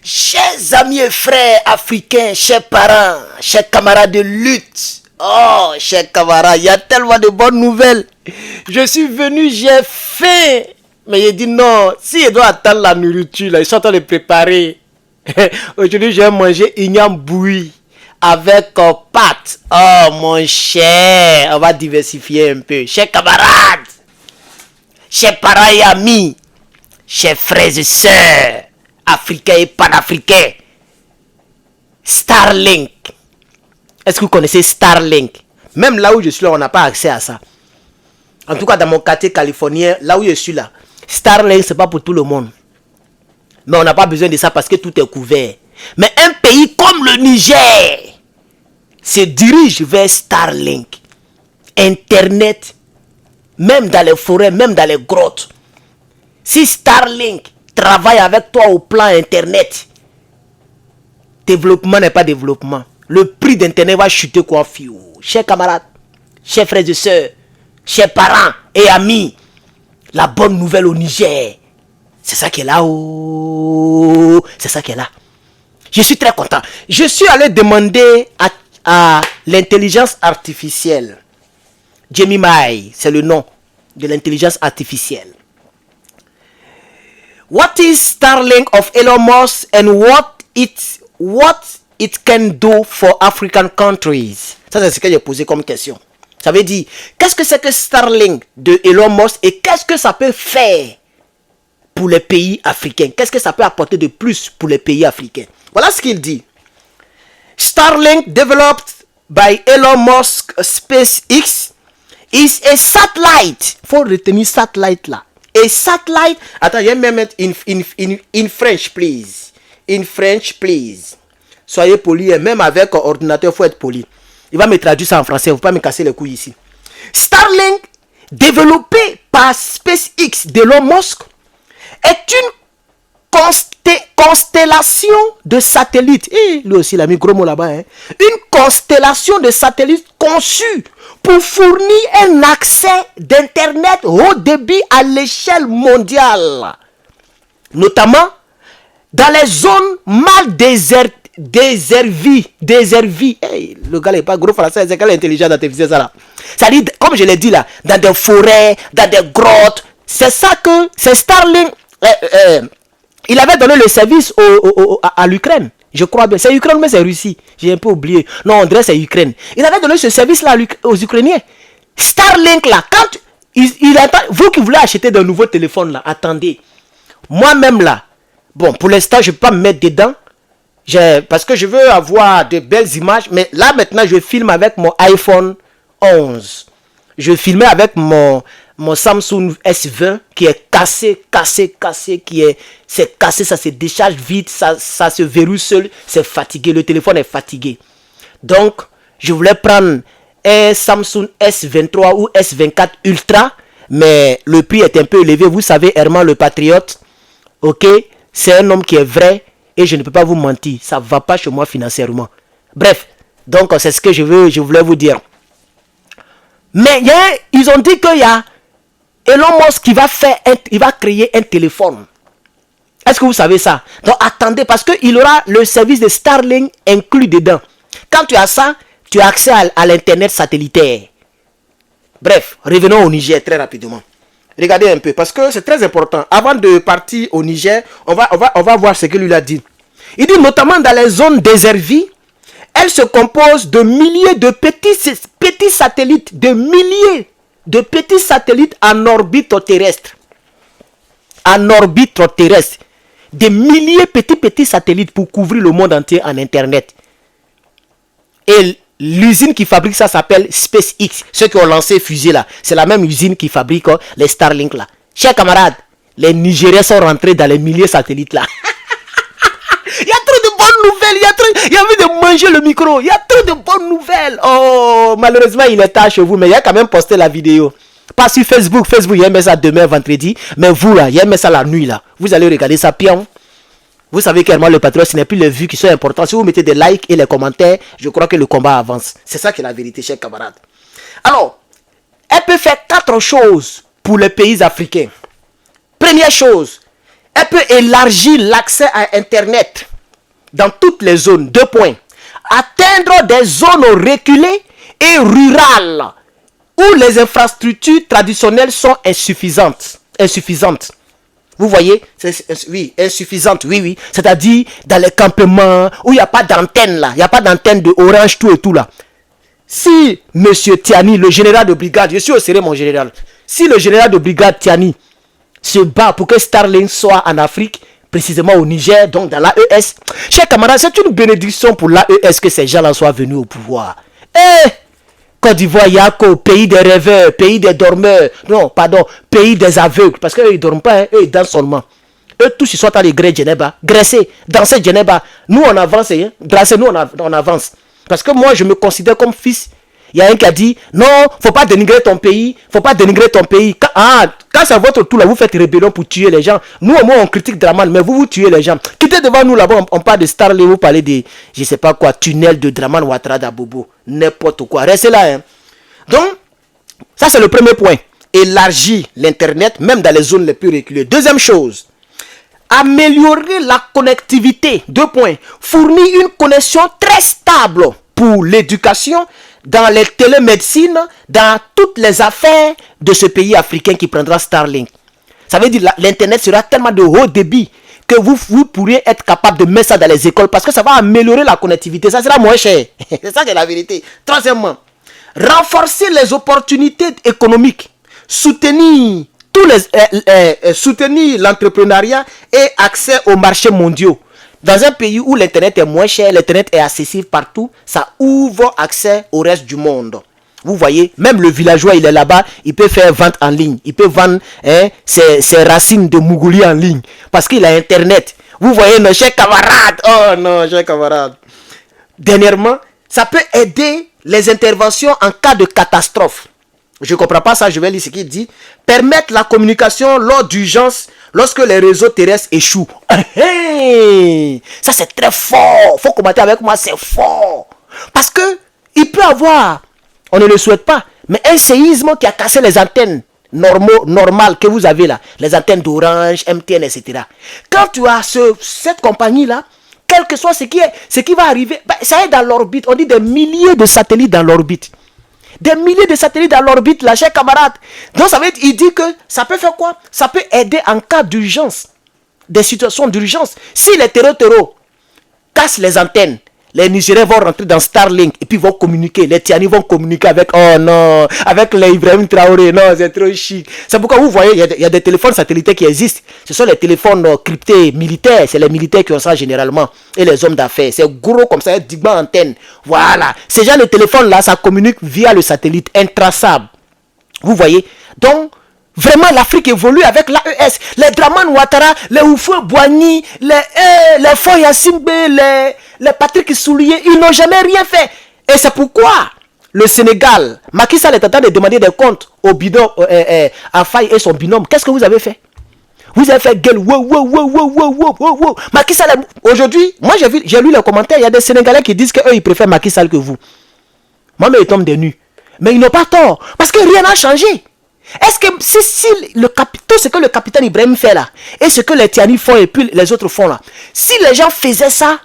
Chers amis et frères africains, chers parents, chers camarades de lutte. Oh, chers camarades, il y a tellement de bonnes nouvelles. Je suis venu, j'ai faim. Mais il dit non, si je dois attendre la nourriture, là, ils sont en train de préparer. Aujourd'hui, j'ai mangé igname bouilli avec pâte. Oh, mon cher, on va diversifier un peu. Chers camarades, chers parents et amis, chers frères et sœurs, africains et panafricains, Starlink. Est-ce que vous connaissez Starlink? Même là où je suis là, on n'a pas accès à ça. En tout cas, dans mon quartier californien, là où je suis là, Starlink, c'est pas pour tout le monde. Mais on n'a pas besoin de ça parce que tout est couvert. Mais un pays comme le Niger se dirige vers Starlink. Internet, même dans les forêts, même dans les grottes. Si Starlink travaille avec toi au plan Internet, développement n'est pas développement. Le prix d'Internet va chuter quoi, fiou. Chers camarades, chers frères et sœurs, chers parents et amis, la bonne nouvelle au Niger, c'est ça qui est là. Oh, c'est ça qui est là. Je suis très content. Je suis allé demander à l'intelligence artificielle. Gemini, c'est le nom de l'intelligence artificielle. What is Starlink of Elon Musk and what it can do for African countries? Ça, c'est ce que j'ai posé comme question. Ça veut dire, qu'est-ce que c'est que Starlink de Elon Musk et qu'est-ce que ça peut faire pour les pays africains? Qu'est-ce que ça peut apporter de plus pour les pays africains? Voilà ce qu'il dit. Starlink developed by Elon Musk SpaceX is a satellite. Il faut retenir satellite là. A satellite. Attends, je vais me mettre in French, please. In French, please. Soyez poli, même avec ordinateur, il faut être poli. Il va me traduire ça en français, il ne faut pas me casser les couilles ici. Starlink, développé par SpaceX d'Elon Musk, est une constellation de satellites. Et lui aussi, il a mis gros mot là-bas. Hein. Une constellation de satellites conçue pour fournir un accès d'Internet haut débit à l'échelle mondiale. Notamment dans les zones mal désertées. Déservi. Hey, le gars n'est pas gros français, c'est quelle intelligence artificielle ça là. Ça dit, comme je l'ai dit là, dans des forêts, dans des grottes. C'est ça que c'est Starlink. Il avait donné le service à l'Ukraine. Je crois bien. C'est Ukraine mais c'est Russie. J'ai un peu oublié. Non, on dirait c'est Ukraine. Il avait donné ce service là aux Ukrainiens. Starlink là, quand il attend, vous qui voulez acheter de nouveaux téléphones là, attendez. Moi-même là, bon, pour l'instant, je ne peux pas me mettre dedans. Parce que je veux avoir de belles images. Mais là maintenant je filme avec mon iPhone 11. Je filmais avec mon Samsung S20 qui est cassé. C'est cassé, ça se décharge vite. Ça se verrouille seul. C'est fatigué. Le téléphone est fatigué. Donc je voulais prendre un Samsung S23 ou S24 Ultra. Mais le prix est un peu élevé. Vous savez, Herman le patriote. Ok, c'est un homme qui est vrai. Et je ne peux pas vous mentir, ça ne va pas chez moi financièrement. Bref, donc c'est ce que je voulais vous dire. Mais ils ont dit qu'il y a Elon Musk qui va créer un téléphone. Est-ce que vous savez ça? Donc attendez, parce qu'il aura le service de Starlink inclus dedans. Quand tu as ça, tu as accès à l'internet satellitaire. Bref, revenons au Niger très rapidement. Regardez un peu, parce que c'est très important. Avant de partir au Niger, on va voir ce que lui a dit. Il dit notamment dans les zones déservies, elle se compose de milliers de petits satellites, de milliers de petits satellites en orbite terrestre. En orbite terrestre. Des milliers de petits satellites pour couvrir le monde entier en Internet. Et l'usine qui fabrique ça s'appelle SpaceX. Ceux qui ont lancé fusée là, c'est la même usine qui fabrique les Starlink là. Chers camarades, les Nigériens sont rentrés dans les milliers de satellites là. Il y a trop de bonnes nouvelles. Il y a envie de manger le micro. Il y a trop de bonnes nouvelles. Oh, malheureusement, il est tard chez vous, mais il a quand même posté la vidéo. Pas sur Facebook. Facebook, il a mis ça demain, vendredi. Mais vous là, il a mis ça la nuit là. Vous allez regarder ça bien. Vous savez qu'Herman le patriote, ce n'est plus les vues qui sont importantes. Si vous mettez des likes et les commentaires, je crois que le combat avance. C'est ça qui est la vérité, chers camarades. Alors, elle peut faire 4 choses pour les pays africains. Première chose, elle peut élargir l'accès à Internet. dans toutes les zones. 2 points. Atteindre des zones reculées et rurales où les infrastructures traditionnelles sont insuffisantes. Vous voyez, oui, insuffisante, oui. C'est-à-dire dans les campements où il n'y a pas d'antenne là, il n'y a pas d'antenne de Orange, tout et tout là. Si Monsieur Tiani, le général de brigade, je suis au sérieux mon général, si le général de brigade Tiani se bat pour que Starlink soit en Afrique, précisément au Niger, donc dans l'AES, chers camarades, c'est une bénédiction pour l'AES que ces gens-là soient venus au pouvoir. Côte d'Ivoire, il y a qu'au pays des rêveurs, pays des dormeurs, non, pardon, pays des aveugles, parce qu'eux, ils ne dorment pas, eux, ils dansent seulement. Eux, tous, ils sont allés graisser, danser Djeneba. Nous, on avance, hein, grâce nous, on avance. Parce que moi, je me considère comme fils. Il y a un qui a dit, non, faut pas dénigrer ton pays, Quand c'est votre tour, là, vous faites rébellion pour tuer les gens. Nous, au moins, on critique Draman, mais vous tuez les gens. Quittez devant nous, là-bas, on parle de Starlink, vous parlez de, je sais pas quoi, tunnel de Draman Ouattara d'Abobo. N'importe quoi. Restez là, hein. Donc, ça, c'est le premier point. Élargir l'Internet, même dans les zones les plus reculées. Deuxième chose, améliorer la connectivité. 2 points. Fournir une connexion très stable pour l'éducation, dans les télémédecines, dans toutes les affaires de ce pays africain qui prendra Starlink. Ça veut dire que l'Internet sera tellement de haut débit que vous pourriez être capable de mettre ça dans les écoles parce que ça va améliorer la connectivité. Ça sera moins cher. C'est ça qui est la vérité. Troisièmement, renforcer les opportunités économiques, soutenir l'entrepreneuriat et accès aux marchés mondiaux. Dans un pays où l'internet est moins cher, l'internet est accessible partout, ça ouvre accès au reste du monde. Vous voyez, même le villageois, il est là-bas, il peut faire vente en ligne, il peut vendre ses racines de Mougouli en ligne, parce qu'il a internet. Vous voyez, nos chers camarades, oh non, chers camarades. Dernièrement, ça peut aider les interventions en cas de catastrophe. Je ne comprends pas ça, je vais lire ce qu'il dit. Permettre la communication lors d'urgence lorsque les réseaux terrestres échouent. Ça c'est très fort. Faut commenter avec moi, c'est fort. Parce que il peut avoir, on ne le souhaite pas, mais un séisme qui a cassé les antennes normales que vous avez là. Les antennes d'Orange, MTN, etc. Quand tu as cette compagnie-là, quel que soit ce qui va arriver, ça est dans l'orbite. On dit des milliers de satellites dans l'orbite. Des milliers de satellites dans l'orbite, là, chers camarades. Donc, ça veut dire, il dit que ça peut faire quoi? Ça peut aider en cas d'urgence, des situations d'urgence. Si les terreaux cassent les antennes, les Nigériens vont rentrer dans Starlink et puis vont communiquer. Les Tiani vont communiquer avec, oh non, avec les Ibrahim Traoré. Non, c'est trop chic. C'est pourquoi vous voyez, il y a des téléphones satellitaires qui existent. Ce sont les téléphones cryptés militaires. C'est les militaires qui ont ça généralement. Et les hommes d'affaires. C'est gros comme ça, dignement antenne. Voilà. Ces gens de téléphones-là, ça communique via le satellite intraçable. Vous voyez? Donc, vraiment, l'Afrique évolue avec l'AES. Les Draman Ouattara, les Oufou Boigny, les Foy Yassimbe, les Patrick Soulier, ils n'ont jamais rien fait. Et c'est pourquoi le Sénégal, Macky Sall est en train de demander des comptes au binôme, à Faye et son binôme. Qu'est-ce que vous avez fait? Vous avez fait gueule. Wow. Macky Sall, aujourd'hui, moi j'ai lu les commentaires, il y a des Sénégalais qui disent qu'eux, ils préfèrent Macky Sall que vous. Moi, mais ils tombent des nues. Mais ils n'ont pas tort, parce que rien n'a changé. Est-ce que si tout ce que le capitaine Ibrahim fait là, et ce que les Tiani font et puis les autres font là, si les gens faisaient ça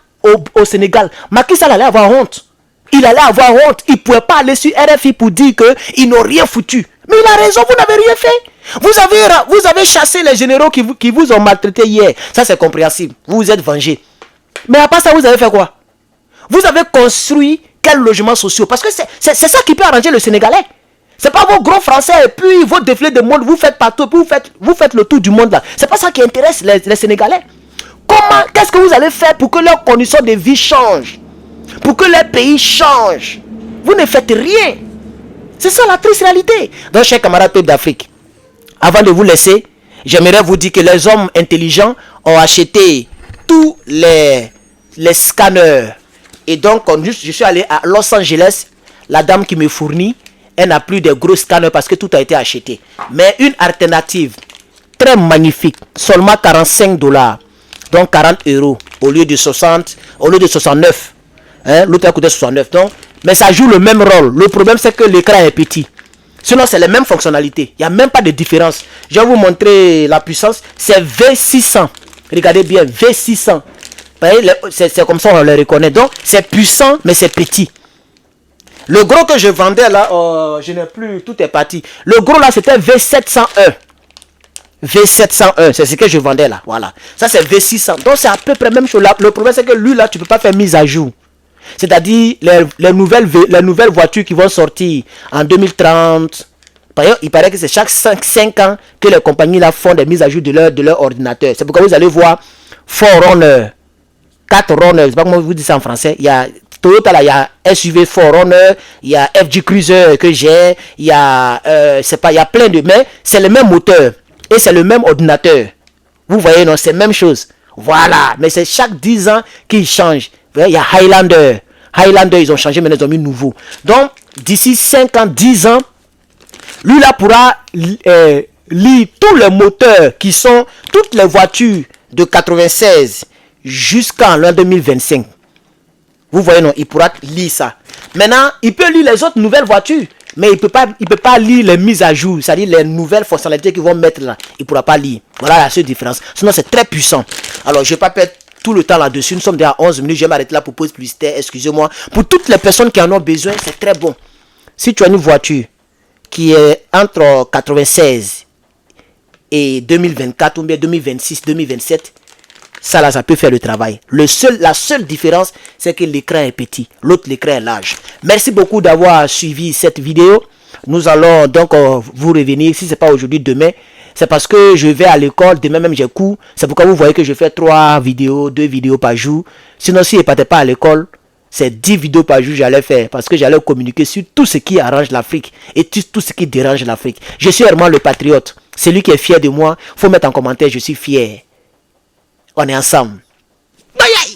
au Sénégal, Macky Sall allait avoir honte. Il allait avoir honte. Il ne pouvait pas aller sur RFI pour dire qu'ils n'ont rien foutu. Mais il a raison, vous n'avez rien fait. Vous avez chassé les généraux qui vous ont maltraité hier. Ça c'est compréhensible. Vous vous êtes vengé. Mais à part ça, vous avez fait quoi? Vous avez construit quels logements sociaux? Parce que c'est ça qui peut arranger le Sénégalais. C'est pas vos gros français et puis vos défilés de monde, vous faites partout, puis vous faites le tour du monde là. C'est pas ça qui intéresse les Sénégalais. Qu'est-ce que vous allez faire pour que leurs conditions de vie changent? Pour que leur pays change? Vous ne faites rien. C'est ça la triste réalité. Donc, chers camarades peuples d'Afrique, avant de vous laisser, j'aimerais vous dire que les hommes intelligents ont acheté tous les scanners. Et donc, je suis allé à Los Angeles, la dame qui me fournit, elle n'a plus de gros scanners parce que tout a été acheté. Mais une alternative très magnifique, seulement $45. Donc 40 € au lieu de 60, au lieu de 69. Hein? L'autre a coûté 69. Donc, mais ça joue le même rôle. Le problème c'est que l'écran est petit. Sinon c'est les mêmes fonctionnalités. Il n'y a même pas de différence. Je vais vous montrer la puissance. C'est V600. Regardez bien, V600. C'est comme ça on le reconnaît. Donc, c'est puissant, mais c'est petit. Le gros que je vendais là, je n'ai plus, tout est parti. Le gros là, c'était V701. V701, c'est ce que je vendais là. Voilà. Ça, c'est V600. Donc, c'est à peu près la même chose là. Le problème, c'est que lui là, tu ne peux pas faire mise à jour. C'est-à-dire, les nouvelles voitures qui vont sortir en 2030. Par exemple, il paraît que c'est chaque 5 ans que les compagnies là font des mises à jour de leur ordinateur. C'est pourquoi vous allez voir 4 Runner, 4 Runner, je ne sais pas comment vous dites ça en français. Il y a Toyota là, il y a SUV 4 Runner, il y a FJ Cruiser que j'ai, il y a, il y a plein de, mais c'est le même moteur et c'est le même ordinateur. Vous voyez, non, c'est la même chose. Voilà, mais c'est chaque 10 ans qu'ils changent. Il y a Highlander. Highlander, ils ont changé, mais ils ont mis nouveau. Donc, d'ici 5 ans, 10 ans, lui là pourra lire tous les moteurs qui sont, toutes les voitures de 96 jusqu'en l'an 2025. Vous voyez, non, il pourra lire ça. Maintenant, il peut lire les autres nouvelles voitures, mais il peut pas lire les mises à jour, c'est-à-dire les nouvelles fonctionnalités qu'ils vont mettre là. Il ne pourra pas lire. Voilà la seule différence. Sinon, c'est très puissant. Alors, je ne vais pas perdre tout le temps là-dessus. Nous sommes déjà à 11 minutes. Je vais m'arrêter là pour poser publicité. Excusez-moi. Pour toutes les personnes qui en ont besoin, c'est très bon. Si tu as une voiture qui est entre 96 et 2024 ou bien 2026, 2027, ça là, ça peut faire le travail. La seule différence, c'est que l'écran est petit. L'autre, l'écran est large. Merci beaucoup d'avoir suivi cette vidéo. Nous allons donc vous revenir. Si ce n'est pas aujourd'hui, demain. C'est parce que je vais à l'école. Demain même, j'ai cours. C'est pourquoi vous voyez que je fais 3 vidéos, 2 vidéos par jour. Sinon, si je ne partais pas à l'école, c'est 10 vidéos par jour que j'allais faire. Parce que j'allais communiquer sur tout ce qui arrange l'Afrique et tout ce qui dérange l'Afrique. Je suis vraiment le patriote. Celui qui est fier de moi, il faut mettre en commentaire, je suis fier. On est ensemble. Bye.